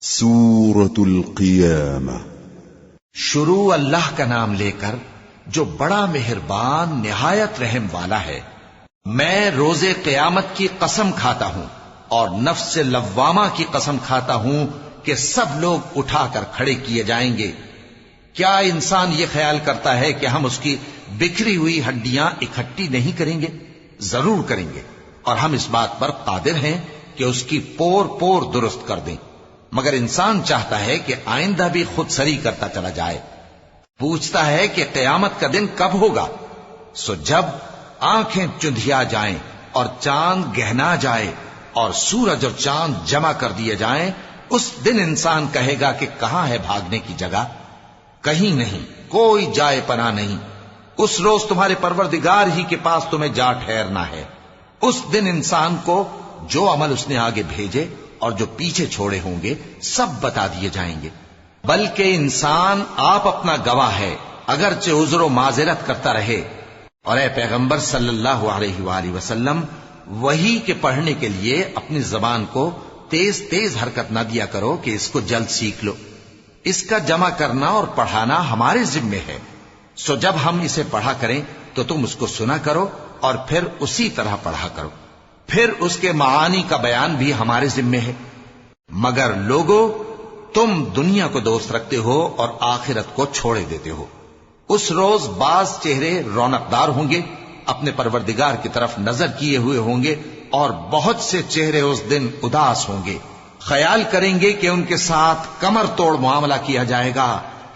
سورة القیامہ۔ شروع اللہ کا نام لے کر جو بڑا مہربان نہایت رحم والا ہے۔ میں روز قیامت کی قسم کھاتا ہوں اور نفس لوامہ کی قسم کھاتا ہوں کہ سب لوگ اٹھا کر کھڑے کیے جائیں گے۔ کیا انسان یہ خیال کرتا ہے کہ ہم اس کی بکھری ہوئی ہڈیاں اکٹھی نہیں کریں گے؟ ضرور کریں گے، اور ہم اس بات پر قادر ہیں کہ اس کی پور پور درست کر دیں، مگر انسان چاہتا ہے کہ آئندہ بھی خود سری کرتا چلا جائے۔ پوچھتا ہے کہ قیامت کا دن کب ہوگا؟ سو جب آنکھیں چندھیا جائیں اور چاند گہنا جائے اور سورج اور چاند جمع کر دیے جائیں، اس دن انسان کہے گا کہ کہاں ہے بھاگنے کی جگہ؟ کہیں نہیں، کوئی جائے پناہ نہیں۔ اس روز تمہارے پروردگار ہی کے پاس تمہیں جا ٹھہرنا ہے۔ اس دن انسان کو جو عمل اس نے آگے بھیجے اور جو پیچھے چھوڑے ہوں گے سب بتا دیے جائیں گے۔ بلکہ انسان آپ اپنا گواہ ہے، اگرچہ عذر و معذرت کرتا رہے۔ اور اے پیغمبر صلی اللہ علیہ وآلہ وسلم، وحی کے پڑھنے کے لیے اپنی زبان کو تیز تیز حرکت نہ دیا کرو کہ اس کو جلد سیکھ لو۔ اس کا جمع کرنا اور پڑھانا ہمارے ذمے ہے۔ سو جب ہم اسے پڑھا کریں تو تم اس کو سنا کرو اور پھر اسی طرح پڑھا کرو۔ پھر اس کے معانی کا بیان بھی ہمارے ذمے ہے۔ مگر لوگو، تم دنیا کو دوست رکھتے ہو اور آخرت کو چھوڑے دیتے ہو۔ اس روز بعض چہرے رونقدار ہوں گے، اپنے پروردگار کی طرف نظر کیے ہوئے ہوں گے، اور بہت سے چہرے اس دن اداس ہوں گے، خیال کریں گے کہ ان کے ساتھ کمر توڑ معاملہ کیا جائے گا۔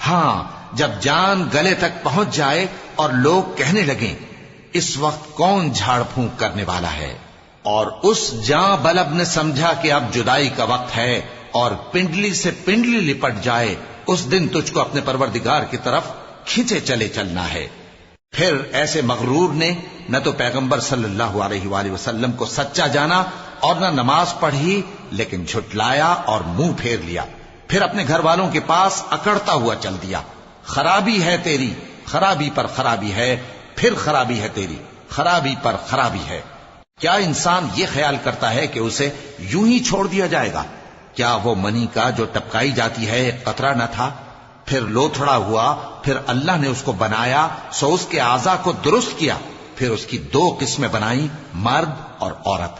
ہاں، جب جان گلے تک پہنچ جائے اور لوگ کہنے لگیں اس وقت کون جھاڑ پھونک کرنے والا ہے، اور اس جاں بلب نے سمجھا کہ اب جدائی کا وقت ہے اور پنڈلی سے پنڈلی لپٹ جائے، اس دن تجھ کو اپنے پروردگار کی طرف کھینچے چلے چلنا ہے۔ پھر ایسے مغرور نے نہ تو پیغمبر صلی اللہ علیہ وآلہ وسلم کو سچا جانا اور نہ نماز پڑھی، لیکن جھٹلایا اور منہ پھیر لیا، پھر اپنے گھر والوں کے پاس اکڑتا ہوا چل دیا۔ خرابی ہے تیری، خرابی پر خرابی ہے، پھر خرابی ہے تیری، خرابی پر خرابی ہے۔ کیا انسان یہ خیال کرتا ہے کہ اسے یوں ہی چھوڑ دیا جائے گا؟ کیا وہ منی کا جو ٹپکائی جاتی ہے ایک قطرہ نہ تھا، پھر لوتھڑا ہوا، پھر اللہ نے اس کو بنایا، سو اس کے اعضاء کو درست کیا، پھر اس کی دو قسمیں بنائیں، مرد اور عورت۔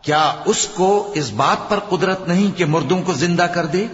کیا اس کو اس بات پر قدرت نہیں کہ مردوں کو زندہ کر دے؟